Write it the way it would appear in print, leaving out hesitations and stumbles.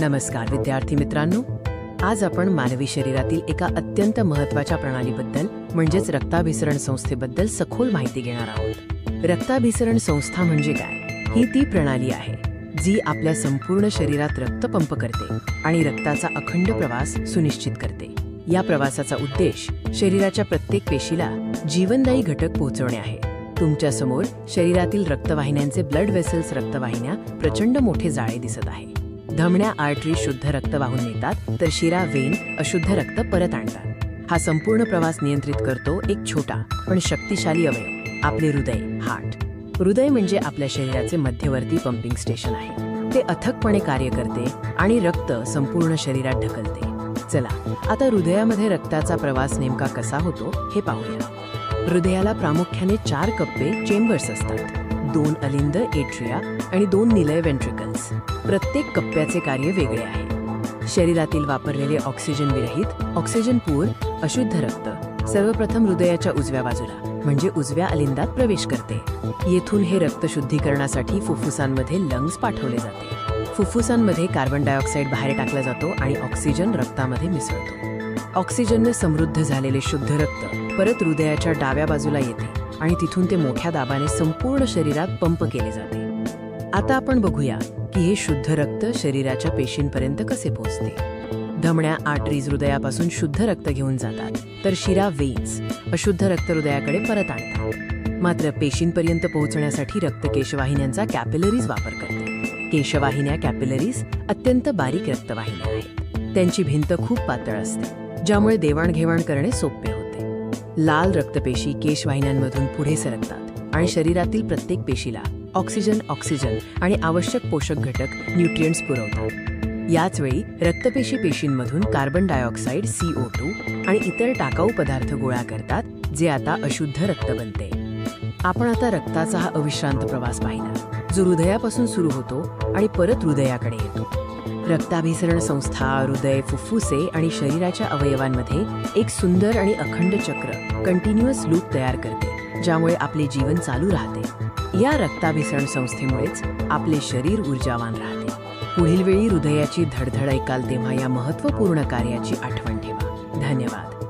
नमस्कार विद्यार्थी मित्रांनो, आज आपण मानवी शरीरातील एका अत्यंत महत्त्वाच्या प्रणालीबद्दल म्हणजेच रक्ताभिसरण संस्थेबद्दल सखोल माहिती घेणार आहोत. रक्ताभिसरण संस्था म्हणजे काय? ही ती प्रणाली आहे जी आपल्या संपूर्ण शरीरात रक्त पंप करते आणि रक्ताचा अखंड प्रवास सुनिश्चित करते. या प्रवासाचा उद्देश शरीराच्या प्रत्येक पेशीला जीवनदायी घटक पोहोचवणे आहे. तुमच्या समोर शरीरातील रक्तवाहिन्यांचे ब्लड वेसल्स रक्तवाहिन्या प्रचंड मोठे जाळे दिसत आहे. धमन्या आर्टरी शुद्ध रक्त वाहून नेतात, तर शिरा वेन अशुद्ध रक्त परत आणतात. हा संपूर्ण प्रवास नियंत्रित करतो एक छोटा पण शक्तिशाली अवयव, आपले हृदय, हार्ट. हृदय म्हणजे आपल्या शरीराचे मध्यवर्ती पंपिंग स्टेशन आहे. ते अथकपणे कार्य करते आणि रक्त संपूर्ण शरीरात ढकलते. चला आता हृदयामध्ये रक्ताचा प्रवास नेमका कसा होतो हे पाहूया. हृदयाला प्रामुख्याने 4 कप्पे चेंबर्स असतात, 2 अलिंद एट्रिया आणि 2 निलय वेंट्रिकल्स. प्रत्येक कप्प्याचे कार्य वेगळे आहे. शरीरातील वापरलेले ऑक्सिजन विरहित ऑक्सिजनपूर अशुद्ध रक्त सर्वप्रथम हृदयाच्या उजव्या बाजूला म्हणजे उजव्या अलिंदात प्रवेश करते. येथून हे रक्त शुद्धीकरणासाठी फुफ्फुसांमध्ये लंग्स पाठवले जाते. फुफ्फुसांमध्ये कार्बन डायऑक्साईड बाहेर टाकला जातो आणि ऑक्सिजन रक्तामध्ये मिसळतो. ऑक्सिजनने समृद्ध झालेले शुद्ध रक्त परत हृदयाच्या डाव्या बाजूला येते आणि तिथून ते मोठ्या दाबाने संपूर्ण शरीरात पंप केले जाते. आता आपण बघूया की हे शुद्ध रक्त शरीराच्या पेशींपर्यंत कसे पोहोचते. धमन्या आर्टरीज हृदयापासून शुद्ध रक्त घेऊन जातात, तर शिरा वेन्स अशुद्ध रक्त हृदयाकडे परत आणतात. मात्र पेशींपर्यंत पोहोचण्यासाठी रक्त केशवाहिन्यांचा कॅपिलरीज वापर करते. केशवाहिन्या कॅपिलरीज अत्यंत बारीक रक्तवाहिन्या आहेत. त्यांची भिंत खूप पातळ असते, ज्यामुळे देवाणघेवाण करणे सोपे होते. लाल रक्तपेशी केशवाहिन्यांमधून पुढे सरकतात आणि शरीरातील प्रत्येक पेशीला ऑक्सिजन आणि आवश्यक पोषक घटक न्यूट्रिएंट्स पुरवतात. याच वेळी रक्तपेशी पेशींमधून कार्बन डायऑक्साईड CO2 आणि इतर टाकाऊ पदार्थ गोळा करतात, जे आता अशुद्ध रक्त बनते. आपण आता रक्ताचा हा अविश्रांत प्रवास पाहिला, जो हृदयापासून सुरू होतो आणि परत हृदयाकडे येतो. रक्ताभिसरण संस्था हृदय, फुफ्फुसे आणि शरीराच्या अवयवांमध्ये एक सुंदर आणि अखंड चक्र कंटिन्युअस लूप तयार करते, ज्यामुळे आपले जीवन चालू राहते. या रक्ताभिसरण संस्थेमुळेच आपले शरीर ऊर्जावान राहते. पुढील वेळी हृदयाची धडधड ऐकाल तेव्हा या महत्त्वपूर्ण कार्याची आठवण ठेवा. धन्यवाद.